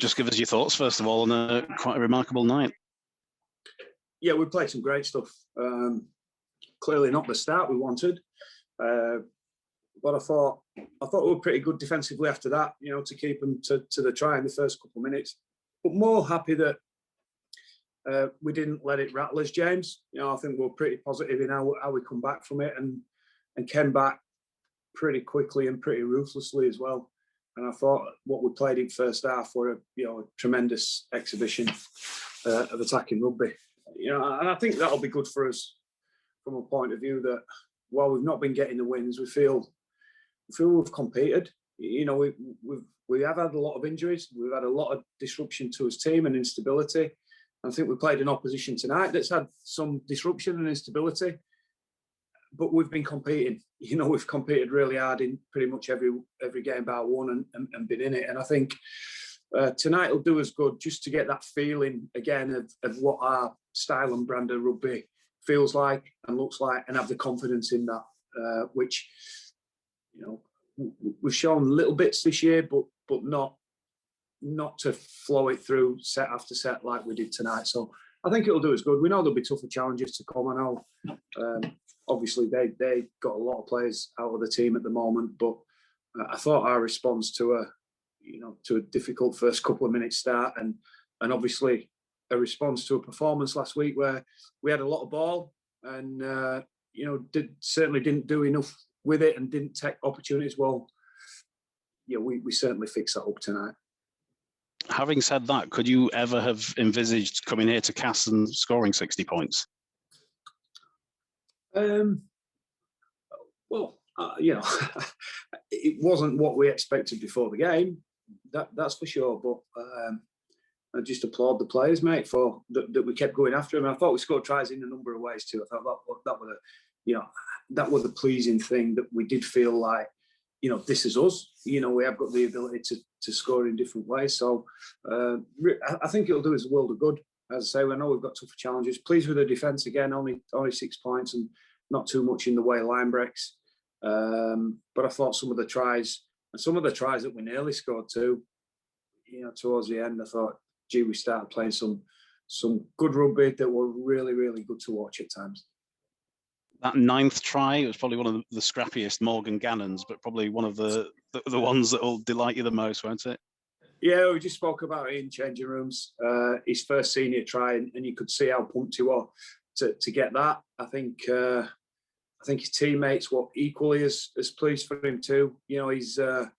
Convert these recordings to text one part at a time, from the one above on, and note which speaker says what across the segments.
Speaker 1: Just give us your thoughts, first of all, on quite a remarkable night.
Speaker 2: Yeah, we played some great stuff. Clearly not the start we wanted, but I thought we were pretty good defensively after that, to keep them to the try in the first couple of minutes. But more happy that we didn't let it rattle us, James. I think we're pretty positive in how we come back from it and came back pretty quickly and pretty ruthlessly as well. And I thought what we played in first half were a tremendous exhibition of attacking rugby. And I think that'll be good for us from a point of view that while we've not been getting the wins, we feel we've competed. We have had a lot of injuries. We've had a lot of disruption to his team and instability. I think we played an opposition tonight that's had some disruption and instability, but we've been competing. We've competed really hard in pretty much every game bar one and been in it. And I think tonight will do us good just to get that feeling again of what our style and brand of rugby feels like and looks like, and have the confidence in that, which we've shown little bits this year, but not to flow it through set after set like we did tonight. So I think it'll do us good. We know there'll be tougher challenges to come. I know obviously they got a lot of players out of the team at the moment, but I thought our response to a difficult first couple of minutes start and obviously a response to a performance last week where we had a lot of ball and certainly didn't do enough with it and didn't take opportunities. Well, we certainly fixed that up tonight.
Speaker 1: Having said that, could you ever have envisaged coming here to Cass and scoring 60 points?
Speaker 2: Well, it wasn't what we expected before the game. That's for sure. But I just applaud the players, mate, for that we kept going after him. I thought we scored tries in a number of ways too. I thought that was a pleasing thing, that we did feel like, this is us. We have got the ability to score in different ways. So I think it'll do us a world of good. As I say, I know we've got tougher challenges. Pleased with the defence again, only 6 points and not too much in the way of line breaks. But I thought some of the tries that we nearly scored too, towards the end, I thought, gee, we started playing some good rugby that were really, really good to watch at times.
Speaker 1: That 9th try was probably one of the scrappiest Morgan Gannon's, but probably one of the ones that will delight you the most, won't it?
Speaker 2: Yeah, we just spoke about it in changing rooms. His first senior try, and you could see how pumped he was to get that. I think his teammates were equally as pleased for him too. He's a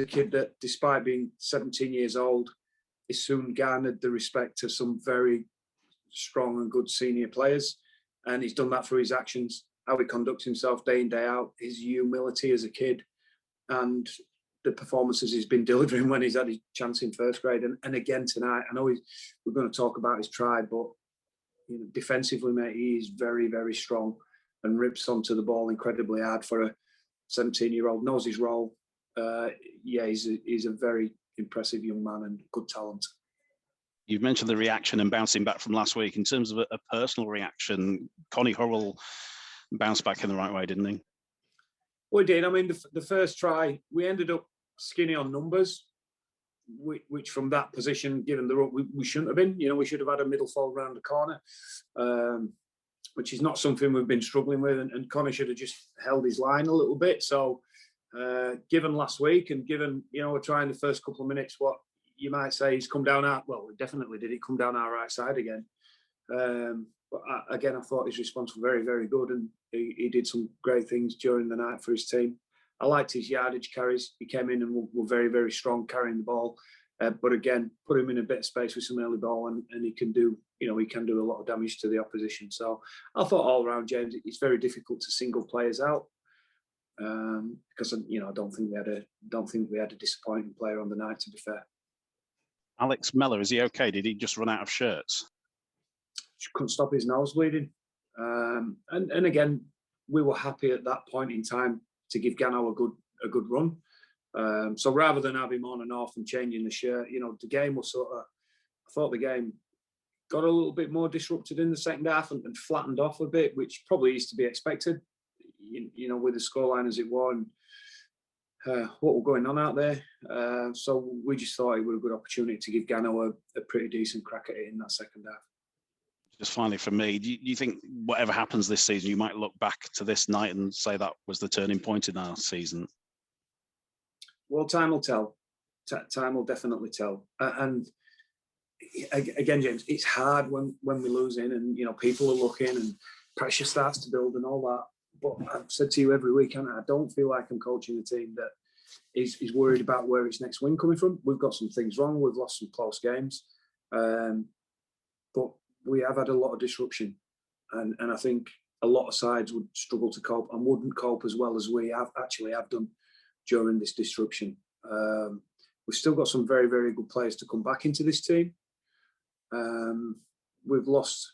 Speaker 2: kid that, despite being 17 years old, he soon garnered the respect of some very strong and good senior players. And he's done that through his actions, how he conducts himself day in, day out, his humility as a kid, and the performances he's been delivering when he's had his chance in first grade. And again tonight, I know we're going to talk about his try, but defensively, mate, he is very, very strong and rips onto the ball incredibly hard for a 17-year-old, knows his role. He's a very impressive young man and good talent.
Speaker 1: You've mentioned the reaction and bouncing back from last week. In terms of a personal reaction, Connie Hurrell bounced back in the right way, didn't he?
Speaker 2: We did. I mean, the first try, we ended up skinny on numbers, which from that position, given the ruck, we shouldn't have been. We should have had a middle fold round the corner, which is not something we've been struggling with. And Connie should have just held his line a little bit. So, given last week and given, we're trying the first couple of minutes, what you might say he's come down our, well, we definitely did it come down our right side again. But again, I thought his response was very, very good, and he did some great things during the night for his team. I liked his yardage carries. He came in and were very, very strong carrying the ball. But again, put him in a bit of space with some early ball, and he can do a lot of damage to the opposition. So I thought all around, James, it's very difficult to single players out because I don't think we had a disappointing player on the night, to be fair.
Speaker 1: Alex Mellor, is he okay? Did he just run out of shirts?
Speaker 2: Couldn't stop his nose bleeding. And again, we were happy at that point in time to give Gano a good run. So rather than have him on and off and changing the shirt, the game was I thought the game got a little bit more disrupted in the second half and flattened off a bit, which probably is to be expected, with the scoreline as it was. what were going on out there. So we just thought it was a good opportunity to give Gano a pretty decent crack at it in that second half.
Speaker 1: Just finally for me, do you think whatever happens this season, you might look back to this night and say that was the turning point in our season?
Speaker 2: Well, time will tell. Time will definitely tell. And again, James, it's hard when we're losing and, people are looking and pressure starts to build and all that. But I've said to you every week, I don't feel like I'm coaching a team that is worried about where its next win coming from. We've got some things wrong. We've lost some close games. But we have had a lot of disruption. And I think a lot of sides would struggle to cope and wouldn't cope as well as we have done during this disruption. We've still got some very, very good players to come back into this team. We've lost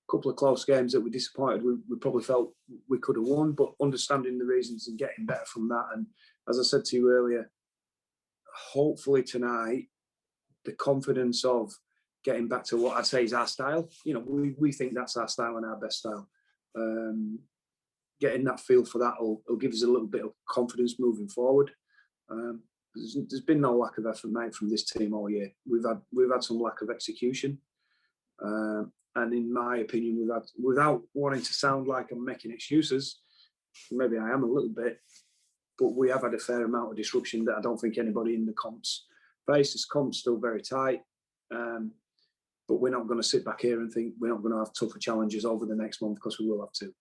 Speaker 2: a couple of close games that we're disappointed. We probably felt we could have won, but understanding the reasons and getting better from that. And as I said to you earlier, hopefully tonight, the confidence of getting back to what I'd say is our style. We think that's our style and our best style. Getting that feel for that will give us a little bit of confidence moving forward. There's been no lack of effort, mate, from this team all year. We've had some lack of execution, and in my opinion, we've had, without wanting to sound like I'm making excuses, maybe I am a little bit, but we have had a fair amount of disruption that I don't think anybody in the comps face. This comp's still very tight, but we're not going to sit back here and think we're not going to have tougher challenges over the next month, because we will have to.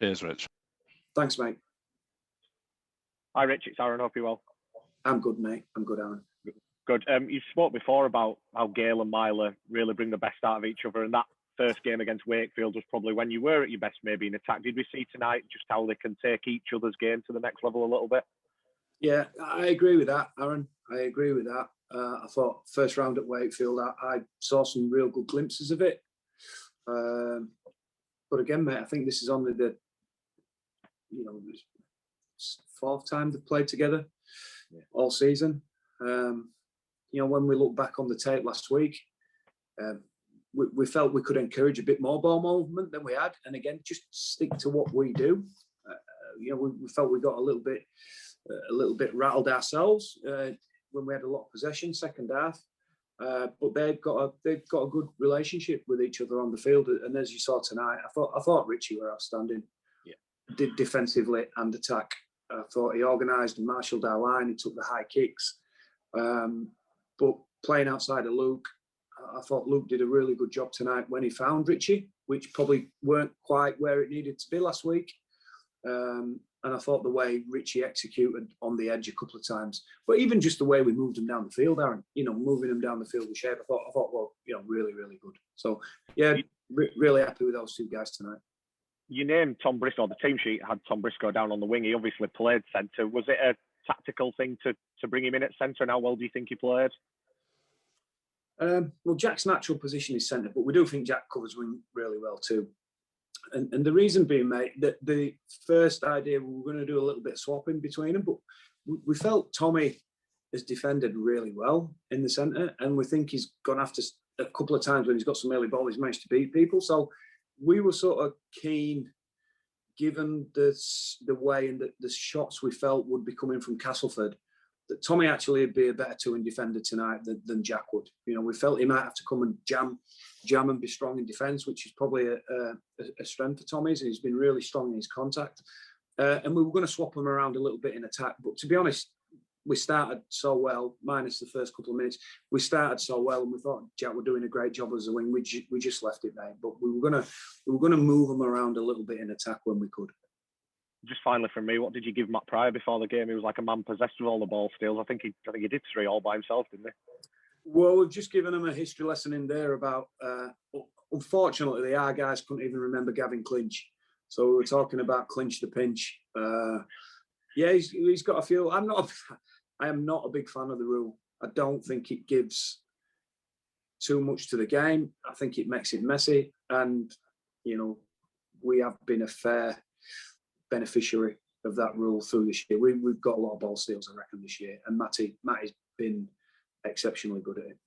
Speaker 1: Cheers, Rich.
Speaker 2: Thanks, mate.
Speaker 3: Hi, Rich. It's Aaron. Hope you're well.
Speaker 2: I'm good, mate. I'm good, Aaron.
Speaker 3: Good. You spoke before about how Gale and Myler really bring the best out of each other, and that first game against Wakefield was probably when you were at your best, maybe in attack. Did we see tonight just how they can take each other's game to the next level a little bit?
Speaker 2: Yeah, I agree with that, Aaron. I agree with that. I thought first round at Wakefield, I saw some real good glimpses of it. But again, mate, I think this is only the fourth time they've played together all season. When we look back on the tape last week, we felt we could encourage a bit more ball movement than we had, and again, just stick to what we do. We felt we got a little bit rattled ourselves when we had a lot of possession second half. But they've got a good relationship with each other on the field, and as you saw tonight, I thought Richie were outstanding. Did defensively and attack. I thought he organised and marshalled our line. He took the high kicks. But playing outside of Luke, I thought Luke did a really good job tonight when he found Richie, which probably weren't quite where it needed to be last week. And I thought the way Richie executed on the edge a couple of times, but even just the way we moved him down the field, Aaron, moving him down the field with shape, I thought, well, really, really good. So, yeah, really happy with those two guys tonight.
Speaker 3: You named Tom Briscoe. The team sheet had Tom Briscoe down on the wing. He obviously played centre. Was it a tactical thing to bring him in at centre, and how well do you think he played?
Speaker 2: Well, Jack's natural position is centre, but we do think Jack covers wing really well too. And the reason being, mate, that the first idea we were going to do a little bit of swapping between them, but we felt Tommy has defended really well in the centre, and we think he's gone after a couple of times when he's got some early ball, he's managed to beat people. So we were sort of keen, given the way and the shots we felt would be coming from Castleford, that Tommy actually would be a better two-in defender tonight than Jack would. We felt he might have to come and jam and be strong in defence, which is probably a strength for Tommy's. He's been really strong in his contact. And we were going to swap him around a little bit in attack. But to be honest, we started so well, minus the first couple of minutes. We started so well, and we thought Jack were doing a great job as a wing. We just left it there. But we were gonna move him around a little bit in attack when we could.
Speaker 3: Just finally from me, what did you give Matt Pryor before the game? He was like a man possessed with all the ball steals. I think he did 3 all by himself, didn't he?
Speaker 2: Well, we've just given him a history lesson in there about. Unfortunately, our guys couldn't even remember Gavin Clinch, so we were talking about Clinch the pinch. Yeah, he's got a few. I am not a big fan of the rule. I don't think it gives too much to the game. I think it makes it messy, and we have been a fair beneficiary of that rule through this year. We've got a lot of ball steals, I reckon, this year, and Matty's been exceptionally good at it.